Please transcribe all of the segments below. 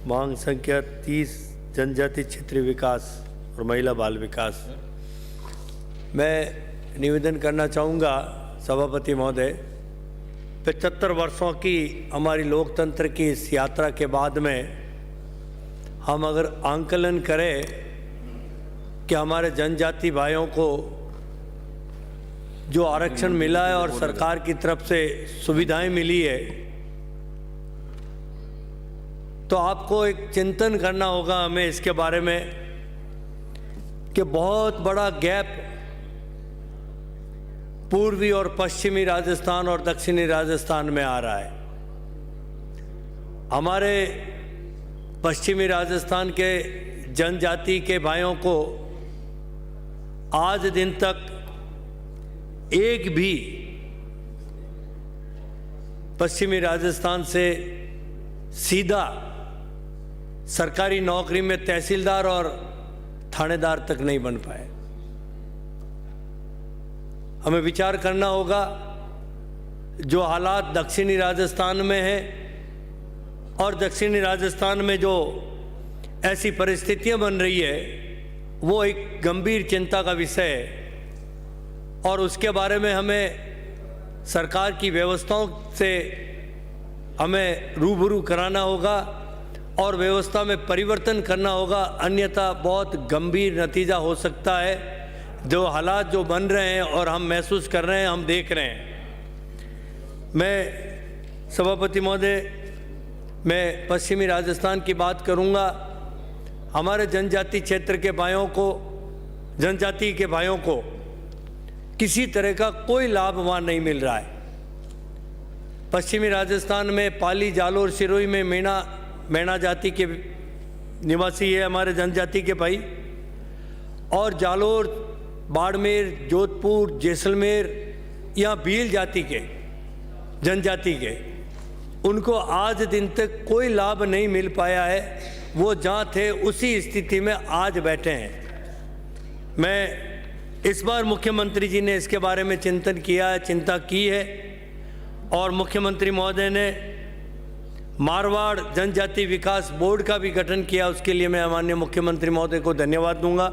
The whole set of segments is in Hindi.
मांग संख्या 30 जनजाति क्षेत्रीय विकास और महिला बाल विकास। मैं निवेदन करना चाहूँगा सभापति महोदय, 75 वर्षों की हमारी लोकतंत्र की इस यात्रा के बाद में हम अगर आंकलन करें कि हमारे जनजाति भाइयों को जो आरक्षण मिला है और सरकार की तरफ से सुविधाएं मिली है, तो आपको एक चिंतन करना होगा हमें इसके बारे में कि बहुत बड़ा गैप पूर्वी और पश्चिमी राजस्थान और दक्षिणी राजस्थान में आ रहा है। हमारे पश्चिमी राजस्थान के जनजाति के भाइयों को आज दिन तक एक भी पश्चिमी राजस्थान से सीधा सरकारी नौकरी में तहसीलदार और थानेदार तक नहीं बन पाए। हमें विचार करना होगा, जो हालात दक्षिणी राजस्थान में है और दक्षिणी राजस्थान में जो ऐसी परिस्थितियां बन रही है, वो एक गंभीर चिंता का विषय है और उसके बारे में हमें सरकार की व्यवस्थाओं से हमें रूबरू कराना होगा और व्यवस्था में परिवर्तन करना होगा, अन्यथा बहुत गंभीर नतीजा हो सकता है। जो हालात जो बन रहे हैं और हम महसूस कर रहे हैं, हम देख रहे हैं। मैं सभापति महोदय, मैं पश्चिमी राजस्थान की बात करूंगा। हमारे जनजाति क्षेत्र के भाइयों को, जनजाति के भाइयों को किसी तरह का कोई लाभ वहाँ नहीं मिल रहा है। पश्चिमी राजस्थान में पाली, जालोर, सिरोही में मैना जाति के निवासी है हमारे जनजाति के भाई, और जालोर, बाड़मेर, जोधपुर, जैसलमेर या भील जाति के जनजाति के, उनको आज दिन तक कोई लाभ नहीं मिल पाया है। वो जहाँ थे उसी स्थिति में आज बैठे हैं। मैं इस बार मुख्यमंत्री जी ने इसके बारे में चिंतन किया है, चिंता की है, और मुख्यमंत्री महोदय ने मारवाड़ जनजाति विकास बोर्ड का भी गठन किया। उसके लिए मैं माननीय मुख्यमंत्री महोदय को धन्यवाद दूंगा।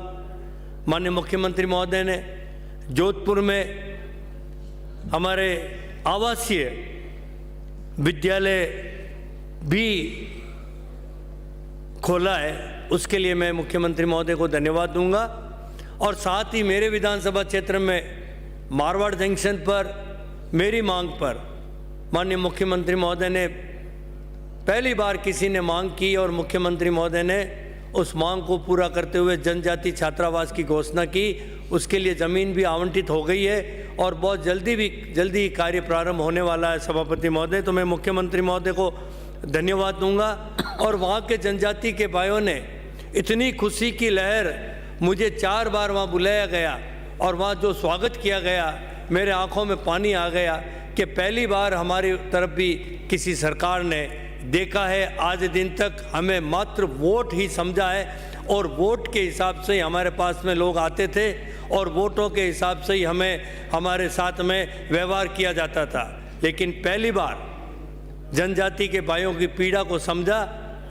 माननीय मुख्यमंत्री महोदय ने जोधपुर में हमारे आवासीय विद्यालय भी खोला है, उसके लिए मैं मुख्यमंत्री महोदय को धन्यवाद दूंगा। और साथ ही मेरे विधानसभा क्षेत्र में मारवाड़ जंक्शन पर मेरी मांग पर माननीय मुख्यमंत्री महोदय ने पहली बार किसी ने मांग की और मुख्यमंत्री महोदय ने उस मांग को पूरा करते हुए जनजाति छात्रावास की घोषणा की। उसके लिए ज़मीन भी आवंटित हो गई है और बहुत जल्दी कार्य प्रारंभ होने वाला है सभापति महोदय। तो मैं मुख्यमंत्री महोदय को धन्यवाद दूंगा। और वहाँ के जनजाति के भाइयों ने इतनी खुशी की लहर, मुझे 4 बार वहाँ बुलाया गया और वहाँ जो स्वागत किया गया, मेरे आँखों में पानी आ गया कि पहली बार हमारी तरफ भी किसी सरकार ने देखा है। आज दिन तक हमें मात्र वोट ही समझा है और वोट के हिसाब से ही हमारे पास में लोग आते थे और वोटों के हिसाब से ही हमें हमारे साथ में व्यवहार किया जाता था। लेकिन पहली बार जनजाति के भाइयों की पीड़ा को समझा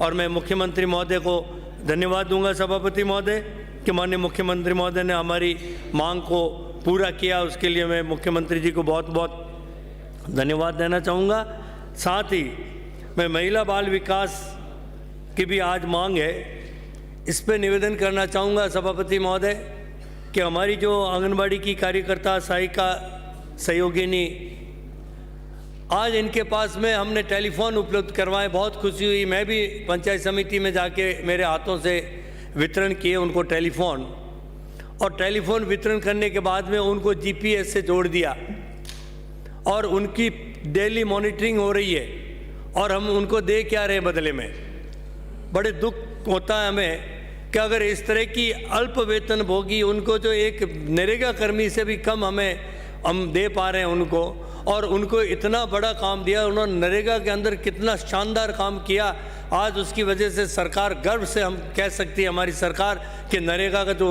और मैं मुख्यमंत्री महोदय को धन्यवाद दूंगा सभापति महोदय कि माननीय मुख्यमंत्री महोदय ने हमारी मांग को पूरा किया। उसके लिए मैं मुख्यमंत्री जी को बहुत बहुत धन्यवाद देना चाहूँगा। साथ ही मैं महिला बाल विकास की भी आज मांग है, इस पर निवेदन करना चाहूँगा सभापति महोदय कि हमारी जो आंगनबाड़ी की कार्यकर्ता, सहायिका, सहयोगिनी, आज इनके पास में हमने टेलीफोन उपलब्ध करवाए, बहुत खुशी हुई। मैं भी पंचायत समिति में जाके मेरे हाथों से वितरण किए उनको टेलीफोन, और टेलीफोन वितरण करने के बाद में उनको जीपीएस से जोड़ दिया और उनकी डेली मॉनिटरिंग हो रही है और हम उनको दे क्या रहे बदले में। बड़े दुख होता है हमें कि अगर इस तरह की अल्प वेतन भोगी, उनको जो एक नरेगा कर्मी से भी कम हम दे पा रहे हैं उनको, और उनको इतना बड़ा काम दिया। उन्होंने नरेगा के अंदर कितना शानदार काम किया। आज उसकी वजह से सरकार गर्व से हम कह सकती है, हमारी सरकार, कि नरेगा का जो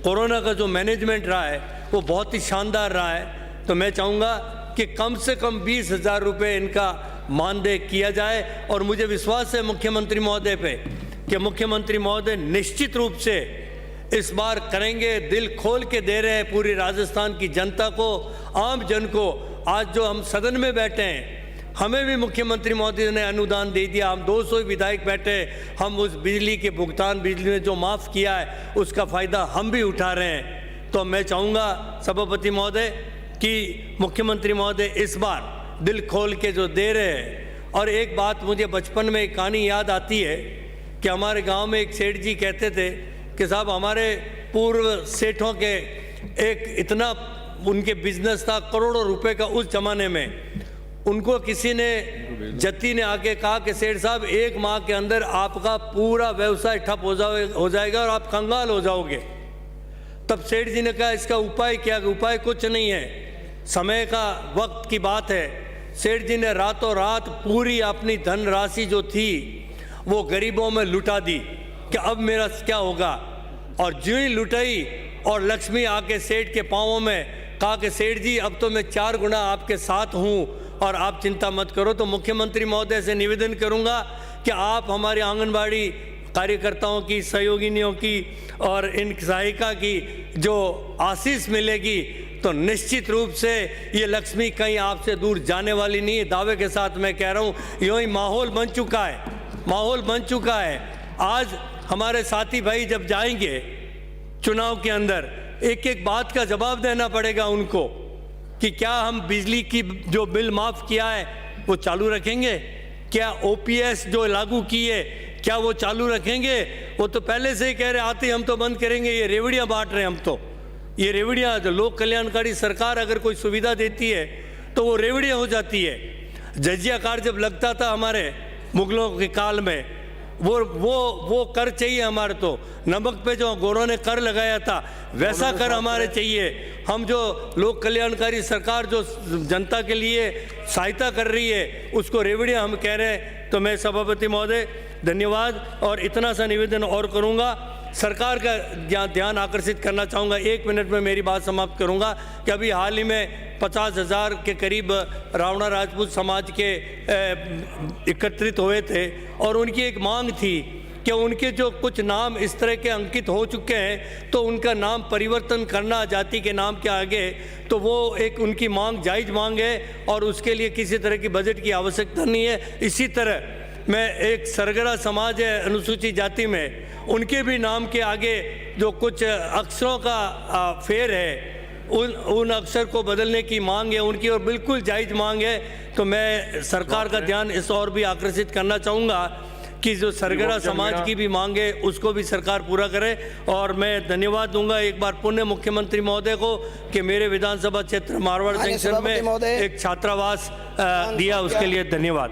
कोरोना का जो मैनेजमेंट रहा है वो बहुत ही शानदार रहा है। तो मैं चाहूँगा कि कम से कम 20,000 रुपये इनका मानदेय किया जाए। और मुझे विश्वास है मुख्यमंत्री महोदय पे कि मुख्यमंत्री महोदय निश्चित रूप से इस बार करेंगे। दिल खोल के दे रहे हैं पूरी राजस्थान की जनता को, आम जन को। आज जो हम सदन में बैठे हैं, हमें भी मुख्यमंत्री महोदय ने अनुदान दे दिया। हम 200 विधायक बैठे, हम उस बिजली के भुगतान, बिजली ने जो माफ़ किया है उसका फ़ायदा हम भी उठा रहे हैं। तो मैं चाहूँगा सभापति महोदय कि मुख्यमंत्री महोदय इस बार दिल खोल के जो दे रहे हैं। और एक बात मुझे बचपन में एक कहानी याद आती है कि हमारे गांव में एक सेठ जी कहते थे कि साहब हमारे पूर्व सेठों के एक इतना उनके बिजनेस था, करोड़ों रुपए का उस जमाने में। उनको किसी ने, जत्ती ने आके कहा कि सेठ साहब 1 माह के अंदर आपका पूरा व्यवसाय ठप हो जाएगा और आप कंगाल हो जाओगे। तब सेठ जी ने कहा इसका उपाय क्या? उपाय कुछ नहीं है, समय का वक्त की बात है। सेठ जी ने रातों रात पूरी अपनी धनराशि जो थी वो गरीबों में लुटा दी कि अब मेरा क्या होगा। और जो ही लुटाई और लक्ष्मी आके सेठ के पाँवों में कहा कि सेठ जी अब तो मैं 4 गुना आपके साथ हूँ और आप चिंता मत करो। तो मुख्यमंत्री महोदय से निवेदन करूँगा कि आप हमारे आंगनबाड़ी कार्यकर्ताओं की, सहयोगिनियों की और इन सहायिका की जो आशीष मिलेगी तो निश्चित रूप से ये लक्ष्मी कहीं आपसे दूर जाने वाली नहीं है। दावे के साथ मैं कह रहा हूँ, यूँ ही माहौल बन चुका है, माहौल बन चुका है। आज हमारे साथी भाई जब जाएंगे चुनाव के अंदर, एक एक बात का जवाब देना पड़ेगा उनको कि क्या हम बिजली की जो बिल माफ़ किया है वो चालू रखेंगे, क्या ओपीएस जो लागू की है क्या वो चालू रखेंगे। वो तो पहले से ही कह रहे आते हम तो बंद करेंगे, ये रेवड़ियाँ बांट रहे हैं हम तो। ये रेवड़ियाँ, जो लोक कल्याणकारी सरकार अगर कोई सुविधा देती है तो वो रेवड़ियाँ हो जाती है। जजिया कार्ड जब लगता था हमारे मुगलों के काल में, वो कर चाहिए हमारे। तो नमक पे जो गोरों ने कर लगाया था वैसा कर हमारे चाहिए। हम जो लोक कल्याणकारी सरकार जो जनता के लिए सहायता कर रही है उसको रेवड़ियाँ हम कह रहे हैं। तो मैं सभापति महोदय धन्यवाद। और इतना सा निवेदन और करूँगा, सरकार का ध्यान आकर्षित करना चाहूँगा, 1 मिनट में मेरी बात समाप्त करूँगा, कि अभी हाल ही में 50,000 के करीब रावणा राजपूत समाज के एकत्रित हुए थे और उनकी एक मांग थी कि उनके जो कुछ नाम इस तरह के अंकित हो चुके हैं तो उनका नाम परिवर्तन करना जाति के नाम के आगे। तो वो एक उनकी मांग जायज़ मांग है और उसके लिए किसी तरह की बजट की आवश्यकता नहीं है। इसी तरह मैं एक सरगरा समाज है अनुसूचित जाति में, उनके भी नाम के आगे जो कुछ अक्षरों का फेर है उन अक्षर को बदलने की मांग है उनकी, और बिल्कुल जायज़ मांग है। तो मैं सरकार का ध्यान इस और भी आकर्षित करना चाहूँगा कि जो सरगरा समाज की भी मांग है उसको भी सरकार पूरा करे। और मैं धन्यवाद दूंगा एक बार पुण्य मुख्यमंत्री महोदय को कि मेरे विधानसभा क्षेत्र मारवाड़ जंक्शन में एक छात्रावास दिया, उसके लिए धन्यवाद।